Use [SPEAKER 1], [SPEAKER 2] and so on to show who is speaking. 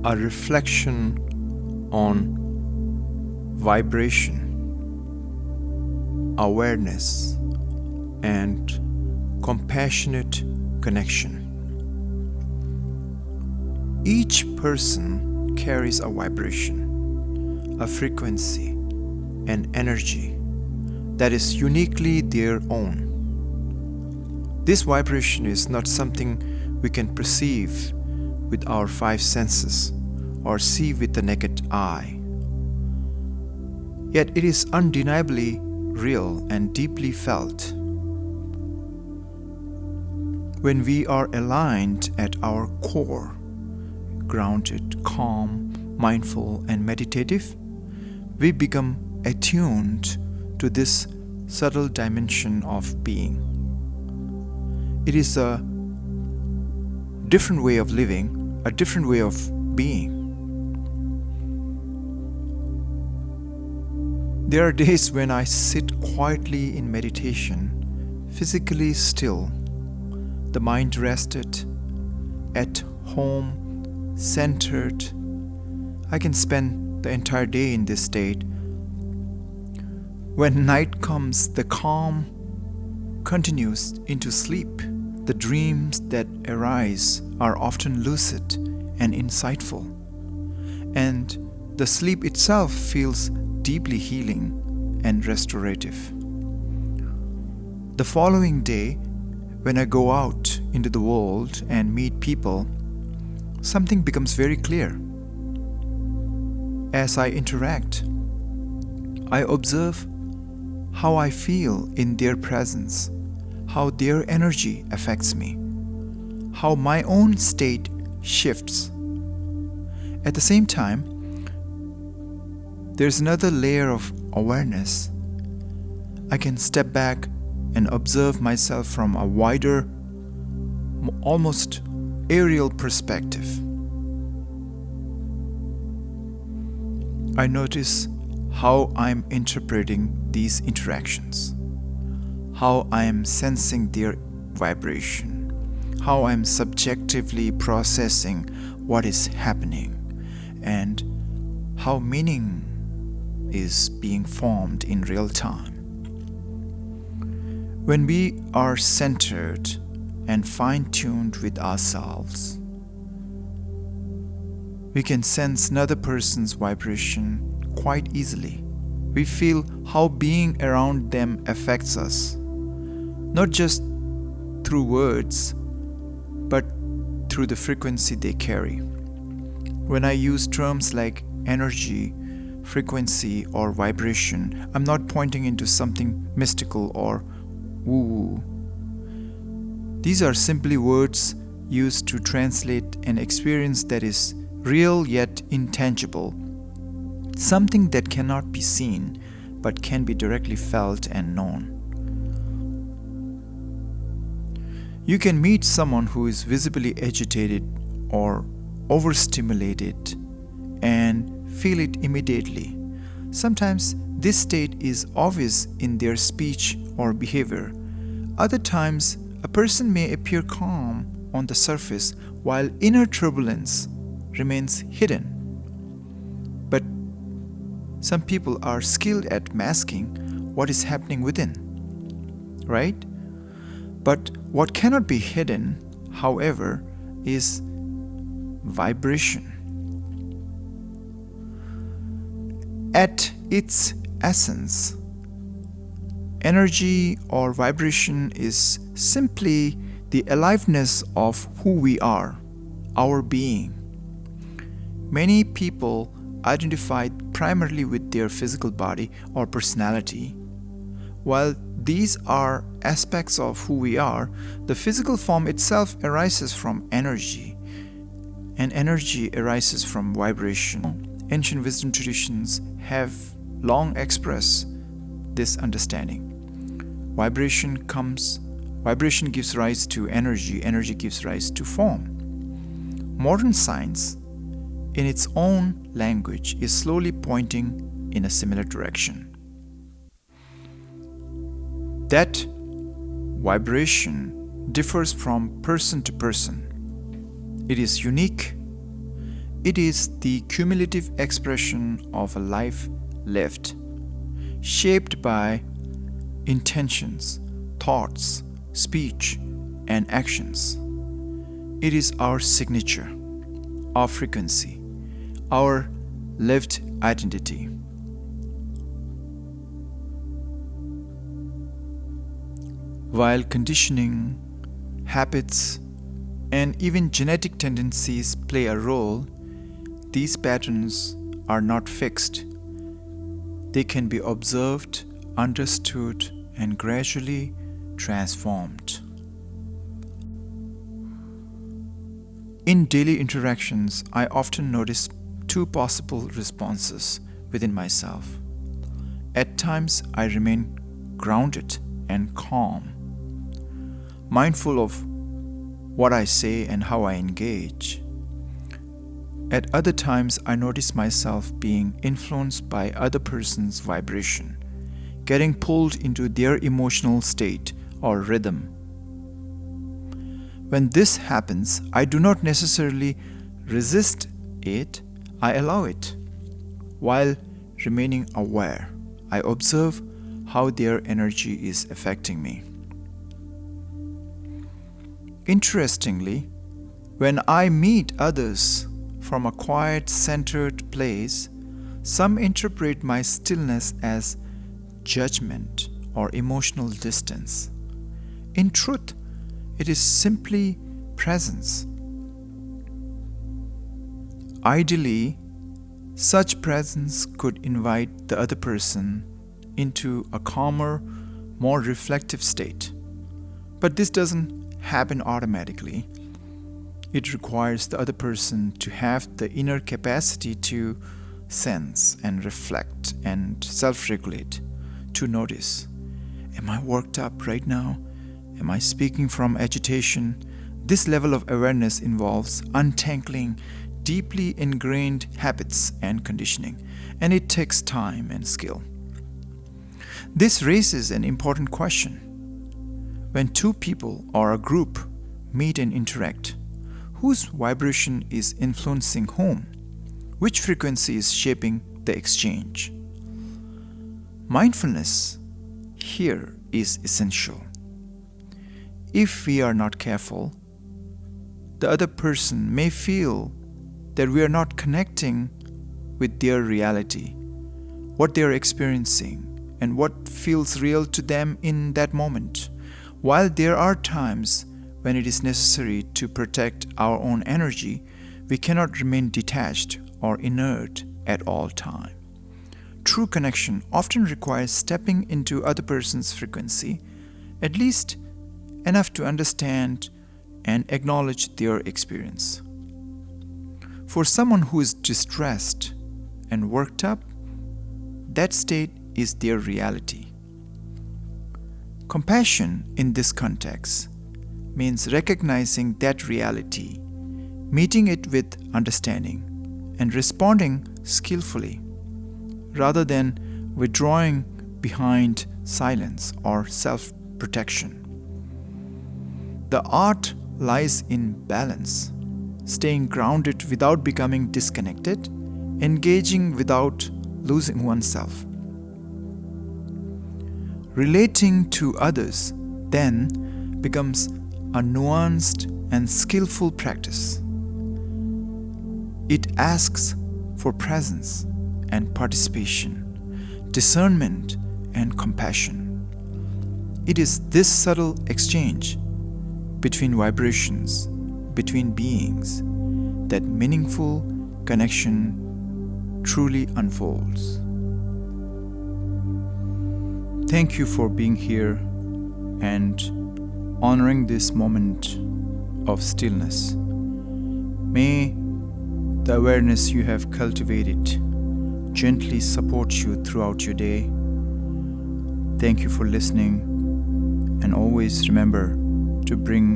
[SPEAKER 1] a reflection on vibration, awareness, and compassionate connection. Each person carries a vibration, a frequency, an energy that is uniquely their own. This vibration is not something we can perceive with our five senses or see with the naked eye. Yet it is undeniably real and deeply felt. When we are aligned at our core, grounded, calm, mindful, and meditative, we become attuned to this subtle dimension of being. It is a different way of living, a different way of being. There are days when I sit quietly in meditation, physically still, the mind rested, at home, centered. I can spend the entire day in this state. When night comes, the calm continues into sleep. The dreams that arise are often lucid and insightful, and the sleep itself feels deeply healing and restorative. The following day, when I go out into the world and meet people, something becomes very clear. As I interact, I observe how I feel in their presence, how their energy affects me, how my own state shifts. At the same time, there's another layer of awareness. I can step back and observe myself from a wider, almost aerial perspective. I notice how I'm interpreting these interactions, how I am sensing their vibration, how I'm subjectively processing what is happening, and how meaning is being formed in real time. When we are centered and fine-tuned with ourselves, we can sense another person's vibration quite easily. We feel how being around them affects us, not just through words, but through the frequency they carry. When I use terms like energy, frequency, or vibration, I'm not pointing into something mystical or woo-woo. These are simply words used to translate an experience that is real yet intangible, something that cannot be seen but can be directly felt and known. You can meet someone who is visibly agitated or overstimulated and feel it immediately. Sometimes this state is obvious in their speech or behavior. Other times, a person may appear calm on the surface while inner turbulence remains hidden. But some people are skilled at masking what is happening within, right? But what cannot be hidden, however, is vibration. At its essence, energy or vibration is simply the aliveness of who we are, our being. Many people identify primarily with their physical body or personality. While these are aspects of who we are, the physical form itself arises from energy, and energy arises from vibration. Ancient wisdom traditions have long expressed this understanding. Vibration gives rise to energy, energy gives rise to form. Modern science, in its own language, is slowly pointing in a similar direction. That vibration differs from person to person. It is unique, It is the cumulative expression of a life lived, shaped by intentions, thoughts, speech, and actions. It is our signature, our frequency, our lived identity. While conditioning, habits, and even genetic tendencies play a role, these patterns are not fixed. They can be observed, understood, and gradually transformed. In daily interactions, I often notice two possible responses within myself. At times, I remain grounded and calm, mindful of what I say and how I engage. At other times, I notice myself being influenced by other person's vibration, getting pulled into their emotional state or rhythm. When this happens, I do not necessarily resist it, I allow it. While remaining aware, I observe how their energy is affecting me. Interestingly, when I meet others from a quiet, centered place, some interpret my stillness as judgment or emotional distance. In truth, it is simply presence. Ideally, such presence could invite the other person into a calmer, more reflective state. But this doesn't happen automatically. It requires the other person to have the inner capacity to sense and reflect and self-regulate, to notice. Am I worked up right now? Am I speaking from agitation? This level of awareness involves untangling deeply ingrained habits and conditioning, and it takes time and skill. This raises an important question. When two people or a group meet and interact, whose vibration is influencing whom? Which frequency is shaping the exchange? Mindfulness here is essential. If we are not careful, the other person may feel that we are not connecting with their reality, what they are experiencing, and what feels real to them in that moment. While there are times when it is necessary to protect our own energy, we cannot remain detached or inert at all times. True connection often requires stepping into other person's frequency, at least enough to understand and acknowledge their experience. For someone who is distressed and worked up, that state is their reality. Compassion in this context means recognizing that reality, meeting it with understanding, and responding skillfully, rather than withdrawing behind silence or self-protection. The art lies in balance, staying grounded without becoming disconnected, engaging without losing oneself. Relating to others then becomes a nuanced and skillful practice. It asks for presence and participation, discernment and compassion. It is this subtle exchange between vibrations, between beings, that meaningful connection truly unfolds. Thank you for being here and honoring this moment of stillness. May the awareness you have cultivated gently support you throughout your day. Thank you for listening, and always remember to bring